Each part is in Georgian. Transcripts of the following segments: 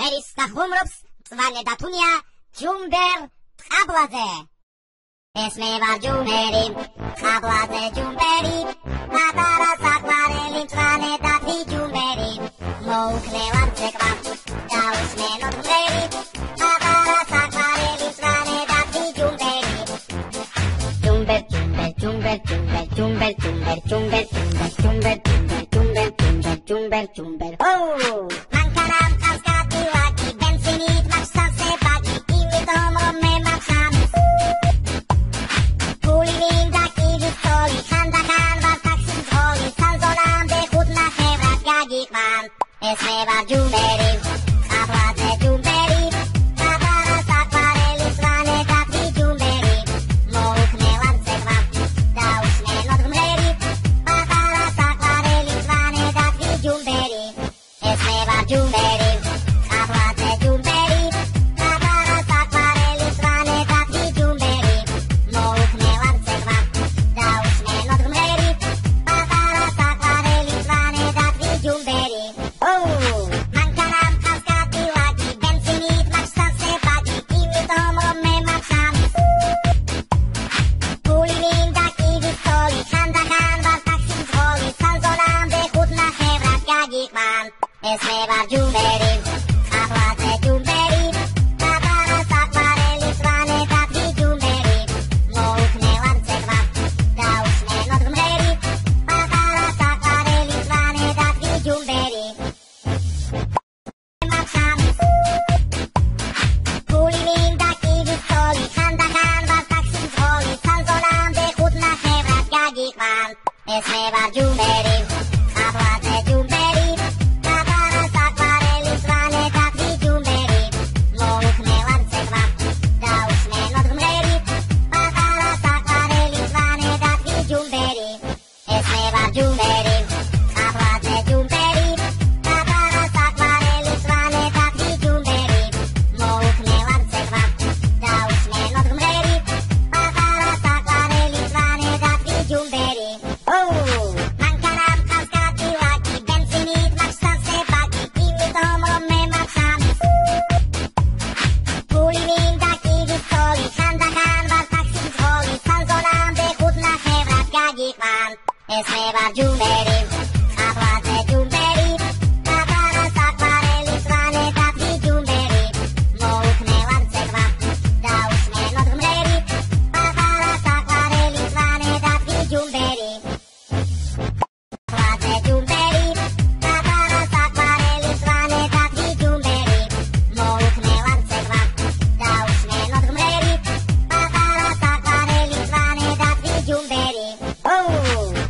ერის და ხუმრობს მწვანე და თუნია ჯუმბერ ტყაბლაზე. ეს მე ვარ ჯუმბერი, ტყაბლაზე ჯუმბერი, პატარა საყვარელი მწვანე და თვი ჯუმბერი. მოუქნევარ ცეკვა და უსმენოთ მღერი, პატარა საყვარელი მწვანე და თვი ჯუმბერი. ჯუმბერ, ჯუმბერ, ჯუმბერ, ჯუმბერ, ჯუმბერ, ჯუმბერ, ჯუმბერ, ჯუმბერ, ჯუმბერ, ჯუმბერ, ჯუმბერ, ჯუმბერ, ჯუმბერ. მანქანამ ყავს კადილაკი, ბენზინით მაქვს სასებაკი, იმიტომ რომ მე მაქვს ამის. ფული მინდა კიდევ თოლის, ხანდახან ვარ ტაქსის მძღოლი, სალზონამდე 5 ნახევრად გაგიყვან. ეს მე ვარ ჯუმბერი, ტყაბლაზე ჯუმბერი, პატარა საყვარელი მწვანე და თვი ჯუმბერი. მოუქნევარ ცეკვა და უსმენოთ მღერი, პატარა საყვარელი მწვანე და თვი ჯუმბერი. ეს მე ვარ ჯუმბერი, ტყაბლაზე ჯუმბერი, პატარა საყვარელი მწვანე და თვი ჯუმბერი. მოუქნევარ ცეკვა და უსმენოთ მღერი, პატარა საყვარელი მწვანე და თვი ჯუმბერი. მანქანამ ყავს კადილაკი, ბენზინით მაქვს სასებაკი, იმიტომ რომ მე მაქვს ამის. ფული მინდა კიდევ თოლის, ხანდახან ვარ ტაქსის მძღოლი, სალზონამდე 5 ნახევრად გაგიყვან. ეს მე ვარ ჯუმბერი, ტყაბლაზე ჯუმბერი, პატარა საყვარელი მწვანე და თვი ჯუმბერი. მოუქნევარ ცეკვა და უსმენოთ მღერი, პატარა საყვარელი მწვანე და თვი ჯუმბერი. მაქვს ამის. ფული მინდა კიდევ თოლის, ხანდახან ვარ ტაქსის მძღოლი, სალზონამდე 5 ნახევრად გაგიყვან. ეს მე ვარ ჯუმბერი, ტყაბლაზე ჯუმბერი, პატარა საყვარელი მწვანე და თვი ჯუმბერი. მოუქნევარ ცეკვა და უსმენოთ მღერი, პატარა საყვარელი მწვანე და თვი ჯუმბერი. ეს მე ვარ ჯუმბერი, ტყაბლაზე ჯუმბერი, პატარა საყვარელი მწვანე და თვი ჯუმბერი. მოუქნევარ ცეკვა და უსმენოთ მღერი, პატარა საყვარელი მწვანე და თვი ჯუმბერი. მანქანამ ყავს კადილაკი, ბენზინით მაქვს სასებაკი, იმიტომ რომ მე მაქვს ამის. ფული მინდა კიდევ თოლის, ხანდახან ვარ ტაქსის მძღოლი, სალზონამდე 5 ნახევრად გაგიყვან. ეს მე ვარ ჯუმბერი, ტყაბლაზე ჯუმბერი, პატარა საყვარელი მწვანე და თვი ჯუმბერი. მოუქნევარ ცეკვა და უსმენოთ მღერი, პატარა საყვარელი მწვანე და თვი ჯუმბერი. ტყაბლაზე ჯუმბერი, პატარა საყვარელი მწვანე და თვი ჯუმბერი. მოუქნევარ ცეკვა და უსმენოთ მღერი, პატარა საყვარელი მწვანე და თვი ჯუმბერი.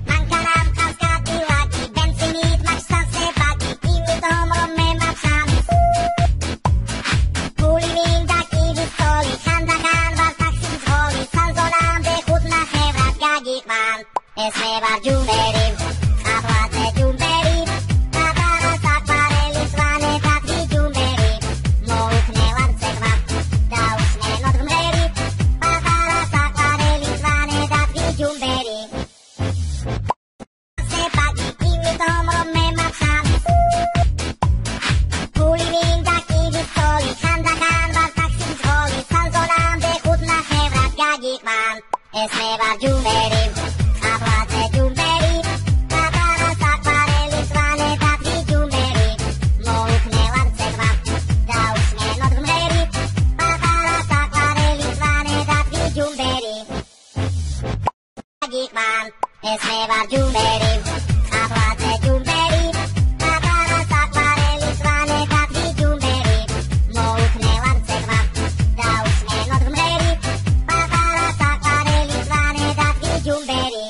მანქანამ ყავს კადილაკი, ბენზინით მაქვს სასებაკი, იმიტომ რომ მე მაქვს ამის. ფული მინდა კიდევ თოლის, ხანდახან ვარ ტაქსის მძღოლი, სალზონამდე 5 ნახევრად გაგიყვან. ეს მე ვარ ჯუმბერი, ტყაბლაზე ჯუმბერი, პატარა საყვარელი მწვანე და თვი ჯუმბერი. მოუქნევარ ცეკვა და უსმენოთ მღერი, პატარა საყვარელი მწვანე და თვი ჯუმბერი. სასებაკი, იმიტომ რომ მე მაქვს ამის. ფული მინდა კიდევ თოლის, ხანდახან ვარ ტაქსის მძღოლი, სალზონამდე 5 ნახევრად გაგიყვან. ეს მე ვარ ჯუმბერი, ტყაბლაზე ჯუმბერი, პატარა საყვარელი მწვანე და თვი ჯუმბერი. მოუქნევარ ცეკვა და უსმენოთ მღერი, პატარა საყვარელი მწვანე და თვი ჯუმბერი. გაგიყვან. ეს მე ვარ ჯუმბერი, ტყაბლაზე ჯუმბერი, პატარა საყვარელი მწვანე და თვი ჯუმბერი. მოუქნევარ ცეკვა და უსმენოთ მღერი, პატარა საყვარელი მწვანე და თვი ჯუმბერი.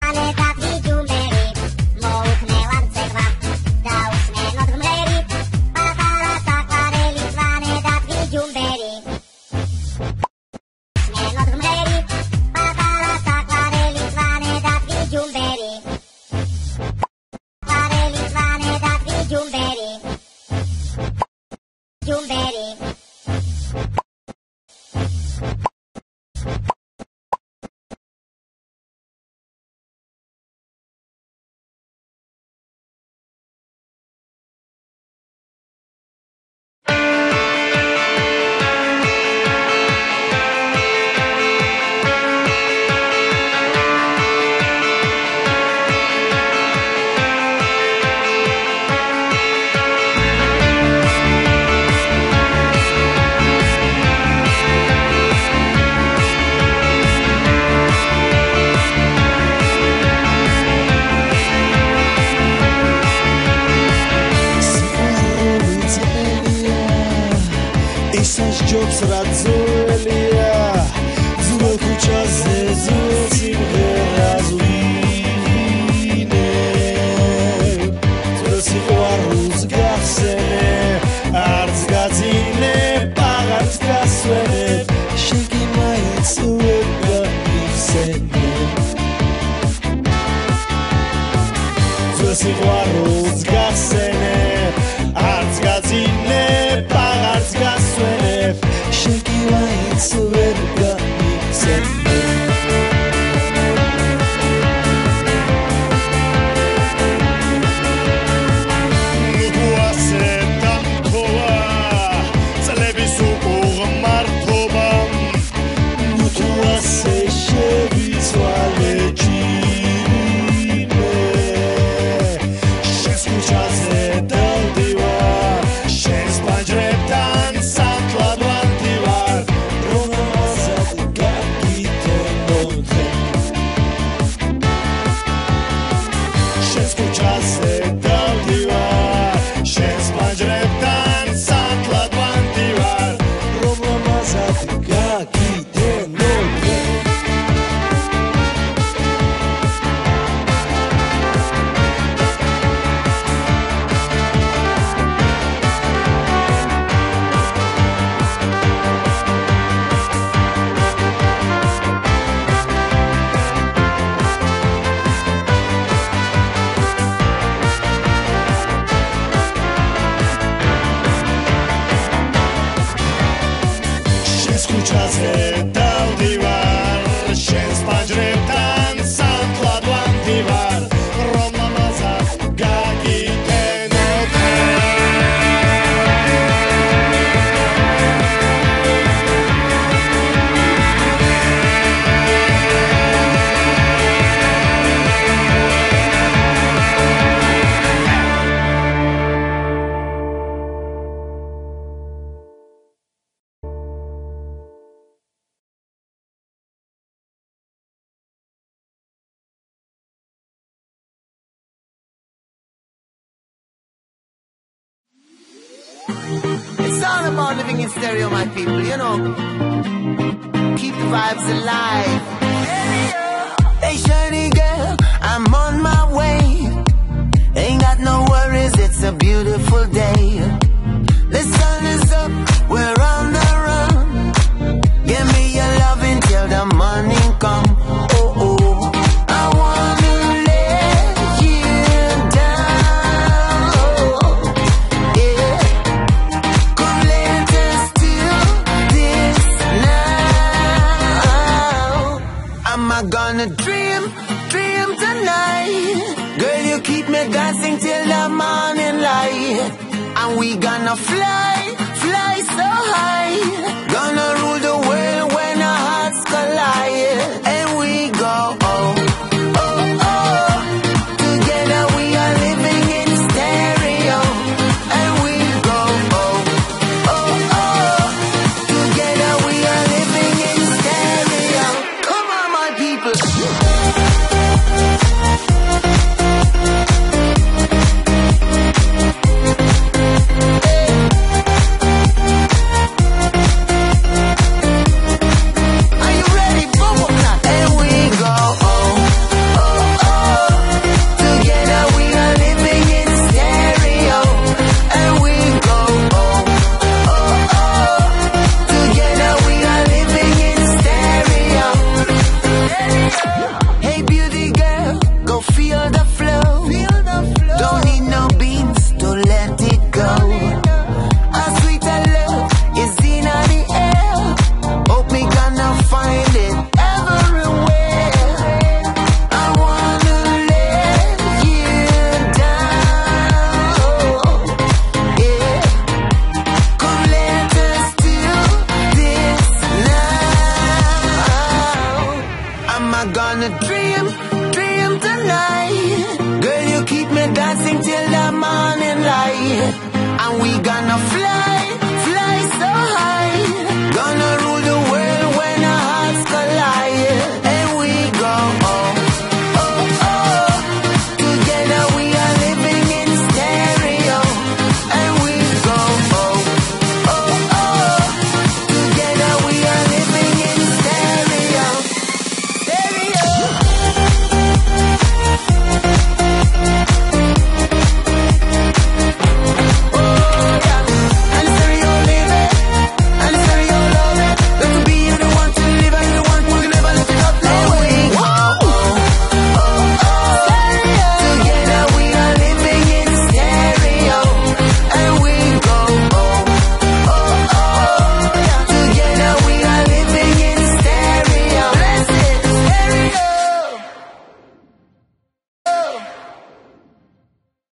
მწვანე და თვი ჯუმბერი. მოუქნევარ ცეკვა და უსმენოთ მღერი, პატარა საყვარელი მწვანე და თვი ჯუმბერი. უსმენოთ მღერი, პატარა საყვარელი მწვანე და თვი ჯუმბერი. საყვარელი მწვანე და თვი ჯუმბერი. ჯუმბერი. ფლობს რა ძველია ძველ ქუჩაზე ძველ სიმღერას ვინებ ძველ სიყვარულს გახსენებ არც გაძინებ აღარც გასვენებ შენ კი მაინც ვერ გაიხსენებ ძველ სიყვარულს გახსენებ არც გაძინებ აღარც გასვენებ შენ კი მაინც ვერ გაიხსენებ It's all about living in stereo, my people, you know. Keep the vibes alive. Hey, shiny girl, I'm on my way. Ain't got no worries, it's a beautiful day. The sun is up, we're on the run. Give me your loving till the morning come. Oh, oh, I wanna let you down. Yeah, come let us do this now. Am I gonna dream tonight? Girl, you keep me dancing till the morning light. And we gonna fly so high. Gonna rule the world when our hearts collide. And we go, oh, oh, oh. Together we are living in stereo. And we go, oh, oh, oh. Together we are living in stereo. Come on, my people. Dream tonight. Girl, you keep me dancing till the morning light.